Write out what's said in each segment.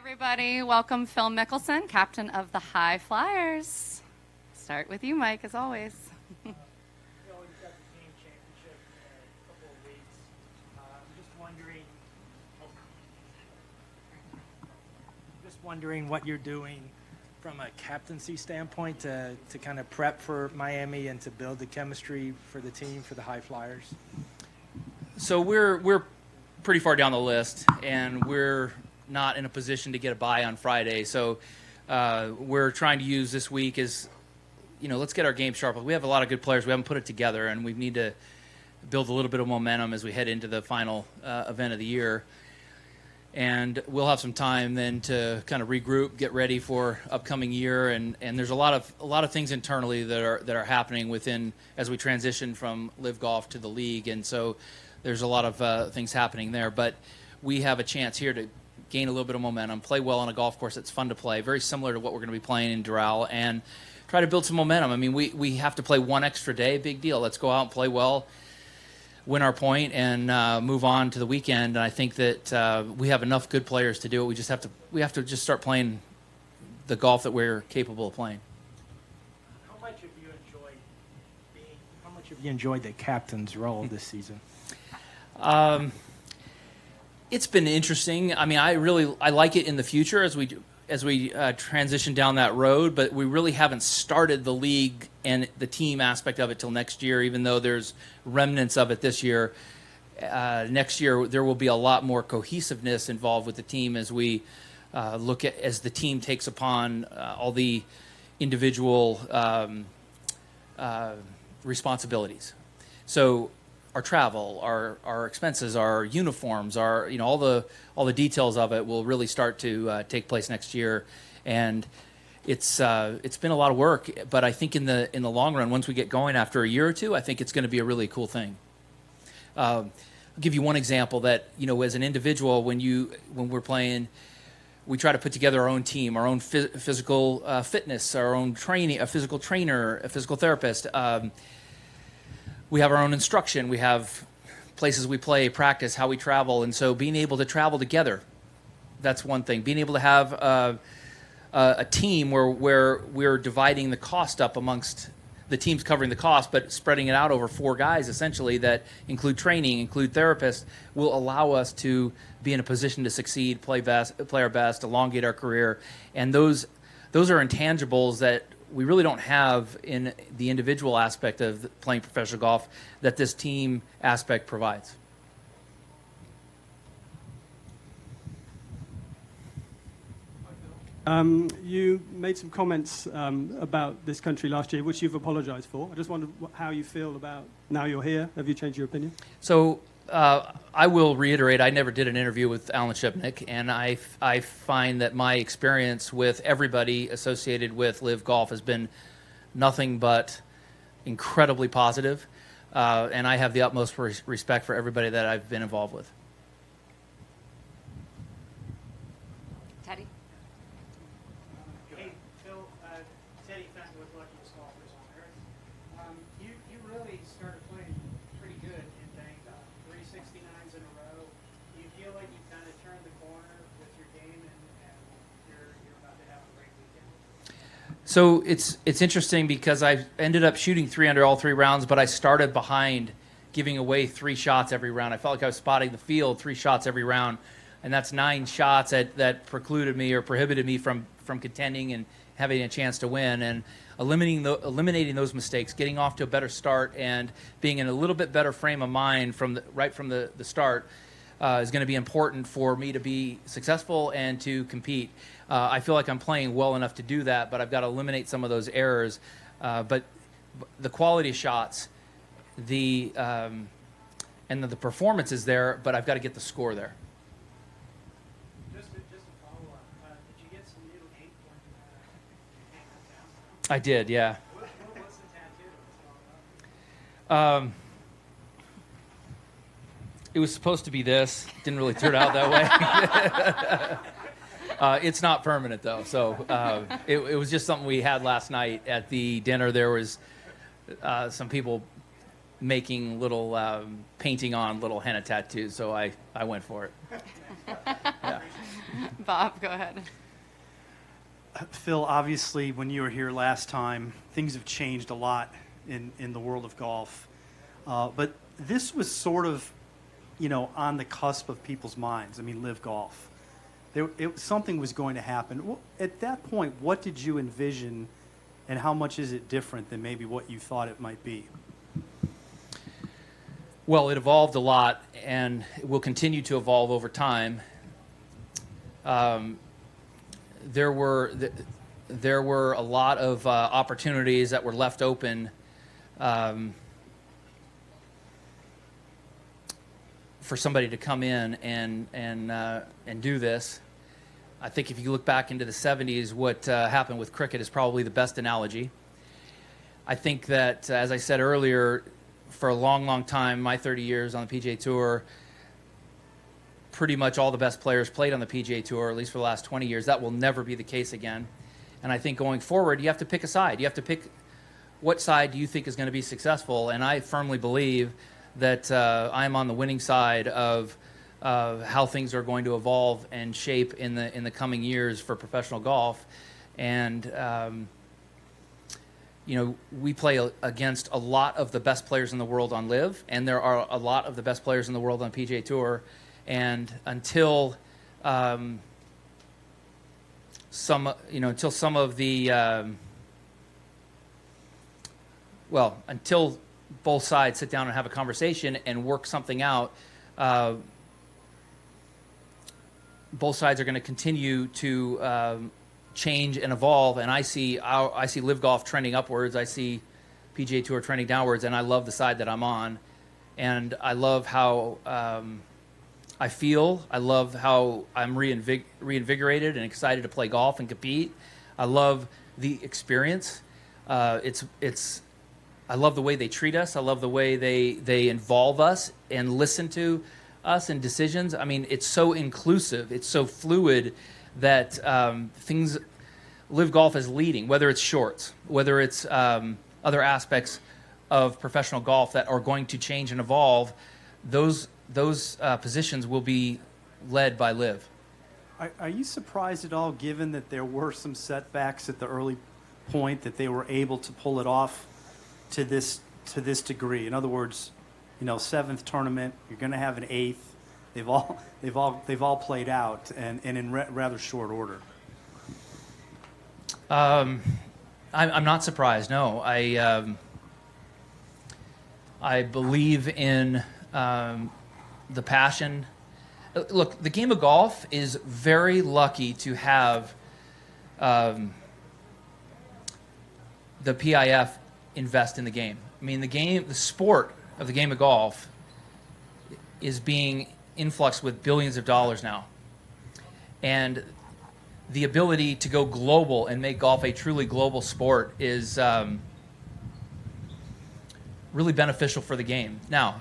Everybody, welcome Phil Mickelson, captain of the High Flyers. Start with you, Mike, as always. You always got the team championship in a couple of weeks. Just wondering what you're doing from a captaincy standpoint to kind of prep for Miami and to build the chemistry for the team, for the High Flyers. So we're pretty far down the list, and we're not in a position to get a bye on Friday. So we're trying to use this week as, let's get our game sharp. We have a lot of good players. We haven't put it together, and we need to build a little bit of momentum as we head into the final event of the year. And we'll have some time then to kind of regroup, get ready for upcoming year. And there's a lot of things internally that are happening within as we transition from LIV Golf to the league. And so there's a lot of things happening there. But we have a chance here to gain a little bit of momentum, play well on a golf course that's fun to play, very similar to what we're going to be playing in Doral, and try to build some momentum. I mean, we have to play one extra day, big deal. Let's go out and play well, win our point, and move on to the weekend. And I think that we have enough good players to do it. We have to just start playing the golf that we're capable of playing. How much have you enjoyed the captain's role this season? It's been interesting. I mean, I like it in the future as we transition down that road, but we really haven't started the league and the team aspect of it till next year, even though there's remnants of it this year. Next year, there will be a lot more cohesiveness involved with the team as we look at, as the team takes upon all the individual responsibilities. So our travel, our expenses, our uniforms, our all the details of it will really start to take place next year, and it's been a lot of work. But I think in the long run, once we get going after a year or two, I think it's going to be a really cool thing. I'll give you one example that as an individual, when we're playing, we try to put together our own team, our own physical fitness, our own training, a physical trainer, a physical therapist. We have our own instruction. We have places we play, practice, how we travel. And so being able to travel together, that's one thing. Being able to have a team where we're dividing the cost up amongst the teams, covering the cost, but spreading it out over 4 guys, essentially, that include training, include therapists, will allow us to be in a position to succeed, play our best, elongate our career. And those are intangibles that we really don't have in the individual aspect of playing professional golf that this team aspect provides. You made some comments about this country last year, which you've apologized for. I just wondered how you feel about now you're here. Have you changed your opinion? So I will reiterate, I never did an interview with Alan Shipnick, and I find that my experience with everybody associated with LIV Golf has been nothing but incredibly positive, and I have the utmost respect for everybody that I've been involved with. Teddy? Hey, Phil, Teddy Fenton with Luckiest Golfers on Earth. You really started playing pretty good in Bangkok. 369s in a row. Do you feel like you've kind of turned the corner with your game and you're about to have a great weekend? So it's interesting because I ended up shooting 3 under all 3 rounds, but I started behind, giving away 3 shots every round. I felt like I was spotting the field 3 shots every round, and that's 9 shots that precluded me or prohibited me from contending and having a chance to win. And eliminating those mistakes, getting off to a better start, and being in a little bit better frame of mind right from the start is going to be important for me to be successful and to compete. I feel like I'm playing well enough to do that, but I've got to eliminate some of those errors. But the quality of shots, and the performance is there, but I've got to get the score there. Just a follow-up. Did you get some new ink when you hang that down? I did, yeah. What's the tattoo? What's it all about? It was supposed to be this. Didn't really turn out that way. It's not permanent, though. So it was just something we had last night at the dinner. There was some people making little painting on little henna tattoos, so I went for it. Yeah. Bob, go ahead. Phil, obviously, when you were here last time, things have changed a lot in the world of golf. But this was sort of, on the cusp of people's minds. I mean, LIV Golf. Something was going to happen. At that point, what did you envision, and how much is it different than maybe what you thought it might be? Well, it evolved a lot, and it will continue to evolve over time. There were a lot of opportunities that were left open for somebody to come in and do this. I think if you look back into the 70s, what happened with cricket is probably the best analogy. I think that, as I said earlier, for a long, long time, my 30 years on the PGA Tour, pretty much all the best players played on the PGA Tour, at least for the last 20 years. That will never be the case again. And I think going forward, you have to pick a side. You have to pick what side do you think is going to be successful. And I firmly believe that I'm on the winning side of how things are going to evolve and shape in the coming years for professional golf. And we play against a lot of the best players in the world on LIV, and there are a lot of the best players in the world on PGA Tour. And until some of the until both sides sit down and have a conversation and work something out, both sides are going to continue to change and evolve. And I see LIV Golf trending upwards. I see PGA Tour trending downwards, and I love the side that I'm on. And I love how I feel. I love how I'm reinvigorated and excited to play golf and compete. I love the experience. I love the way they treat us. I love the way they involve us and listen to us in decisions. I mean, it's so inclusive. It's so fluid that LIV Golf is leading, whether it's shorts, whether it's other aspects of professional golf that are going to change and evolve. Those positions will be led by LIV. Are you surprised at all, given that there were some setbacks at the early point, that they were able to pull it off to this degree? In other words, 7th tournament, you're going to have an 8th. They've all played out, and in rather short order. I'm not surprised. No, I believe in the passion. Look, the game of golf is very lucky to have the PIF invest in the game. I mean, the sport of the game of golf is being influxed with billions of dollars now. And the ability to go global and make golf a truly global sport is really beneficial for the game. Now,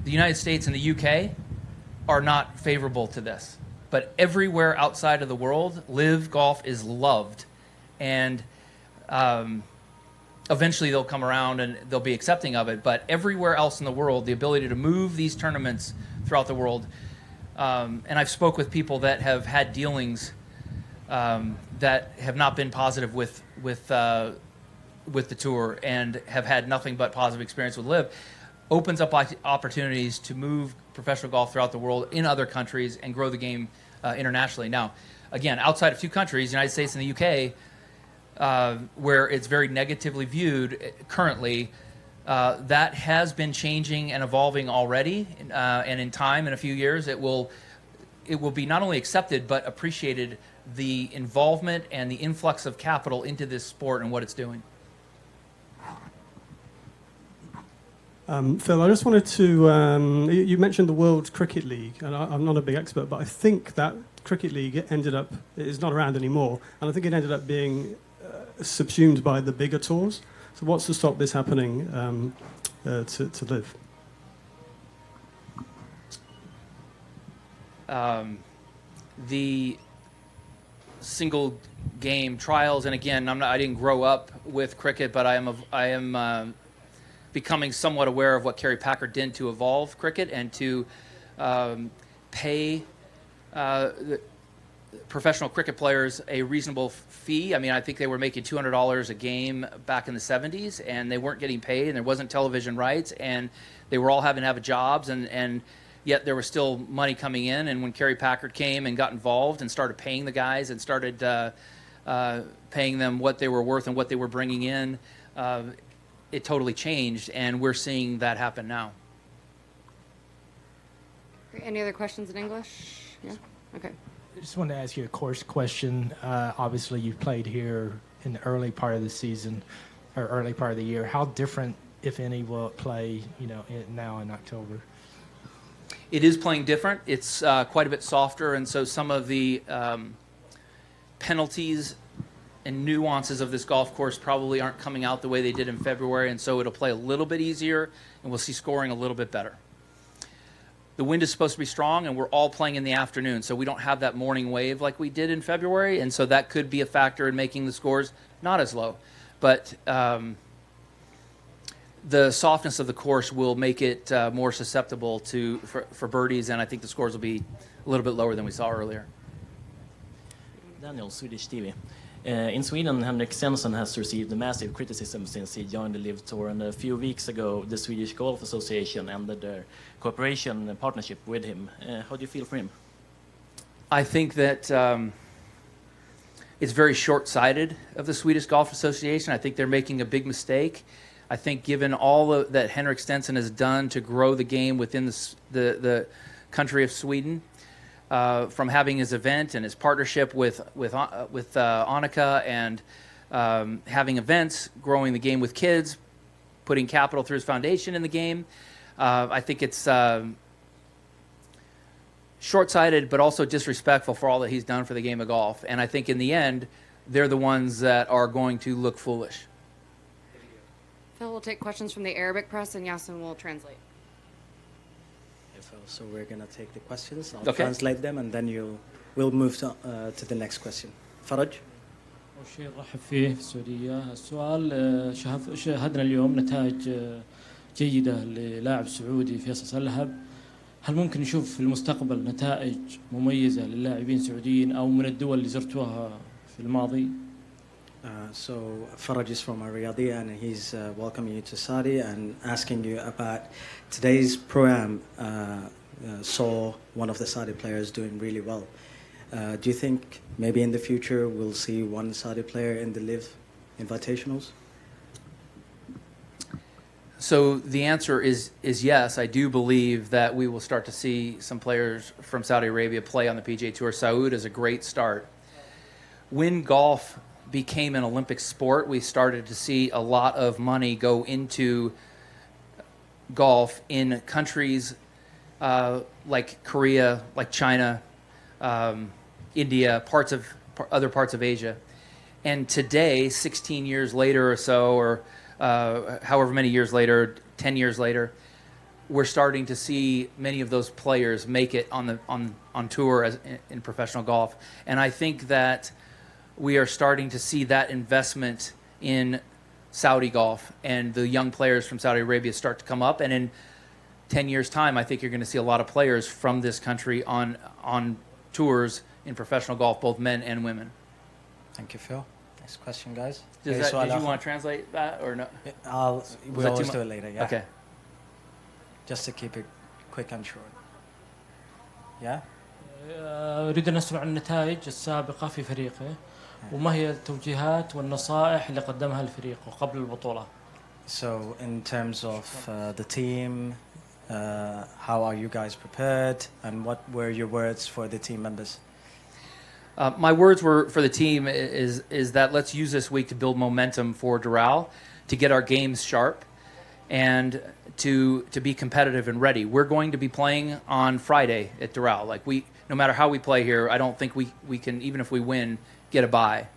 the United States and the UK are not favorable to this. But everywhere outside of the world, LIV Golf is loved. And eventually they'll come around and they'll be accepting of it. But everywhere else in the world, the ability to move these tournaments throughout the world, and I've spoke with people that have had dealings that have not been positive with the tour and have had nothing but positive experience with LIV, opens up opportunities to move professional golf throughout the world in other countries and grow the game internationally. Now, again, outside of 2 countries, the United States and the UK, where it's very negatively viewed currently, that has been changing and evolving already, and in time, in a few years, it will be not only accepted but appreciated, the involvement and the influx of capital into this sport and what it's doing. Phil, I just wanted to, you mentioned the World Cricket League, and I'm not a big expert, but I think that Cricket League is not around anymore, and I think it ended up being subsumed by the bigger tours. So what's to stop this happening to LIV? The single game trials, and again, I didn't grow up with cricket, but I am becoming somewhat aware of what Kerry Packer did to evolve cricket and to pay the professional cricket players a reasonable fee. I mean, I think they were making $200 a game back in the 70s, and they weren't getting paid, and there wasn't television rights, and they were all having to have jobs, and yet there was still money coming in. And when Kerry Packard came and got involved and started paying the guys and started paying them what they were worth and what they were bringing in, it totally changed, and we're seeing that happen now. Any other questions in English? Yeah? Okay. I just wanted to ask you a course question. Obviously, you played here in the early part of the season, or early part of the year. How different, if any, will it play, now in October? It is playing different. It's quite a bit softer, and so some of the penalties and nuances of this golf course probably aren't coming out the way they did in February, and so it'll play a little bit easier, and we'll see scoring a little bit better. The wind is supposed to be strong, and we're all playing in the afternoon, so we don't have that morning wave like we did in February, and so that could be a factor in making the scores not as low. But the softness of the course will make it more susceptible for birdies, and I think the scores will be a little bit lower than we saw earlier. Daniel, Swedish TV. In Sweden, Henrik Stenson has received massive criticism since he joined the LIV Tour, and a few weeks ago, the Swedish Golf Association ended their cooperation and partnership with him. How do you feel for him? I think that it's very short-sighted of the Swedish Golf Association. I think they're making a big mistake. I think given all that Henrik Stenson has done to grow the game within the country of Sweden, from having his event and his partnership with Annika, and having events, growing the game with kids, putting capital through his foundation in the game. I think it's short-sighted, but also disrespectful for all that he's done for the game of golf. And I think in the end, they're the ones that are going to look foolish. Phil will take questions from the Arabic press, and Yasin will translate. So we're going to take the questions. I'll Okay. translate them, and then we'll move to the next question. Faraj? أول شيء نرحب فيه في السعودية. السؤال شاهدنا اليوم نتائج جيدة للاعب سعودي فيصل سلهب. هل ممكن نشوف في المستقبل نتائج مميزة للاعبين سعوديين أو من الدول اللي زرتوها في الماضي؟ So Faraj is from Riyadh, and he's welcoming you to Saudi and asking you about today's Pro-Am. Saw one of the Saudi players doing really well. Do you think maybe in the future we'll see one Saudi player in the LIV Invitationals? So the answer is yes. I do believe that we will start to see some players from Saudi Arabia play on the PGA Tour. Saud is a great start. When golf became an Olympic sport, we started to see a lot of money go into golf in countries like Korea, like China, India, other parts of Asia. And today, 16 years later or so, or however many years later, 10 years later, we're starting to see many of those players make it on tour in professional golf. And I think that we are starting to see that investment in Saudi golf, and the young players from Saudi Arabia start to come up. And in 10 years' time, I think you're going to see a lot of players from this country on tours in professional golf, both men and women. Thank you, Phil. Next question, guys. Did you want to translate that or no? We'll always do it later, yeah. Okay. Just to keep it quick and short. Yeah? أريد أن أسمع النتائج السابقة في فريقه وما هي التوجيهات والنصائح اللي قدمها الفريق قبل البطولة. So in terms of the team, how are you guys prepared, and what were your words for the team members? My words were for the team is that let's use this week to build momentum for Doral, to get our games sharp, and to be competitive and ready. We're going to be playing on Friday at Doral. No matter how we play here, I don't think we can, even if we win, get a bye,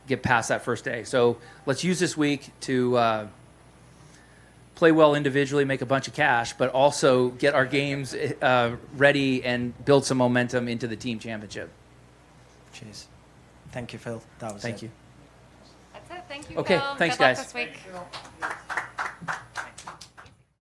get past that first day. So let's use this week to play well individually, make a bunch of cash, but also get our games ready and build some momentum into the team championship. Cheers. Thank you, Phil. That was Thank it. you. That's it. Thank you, Okay, Phil. thanks, Good luck guys. this week.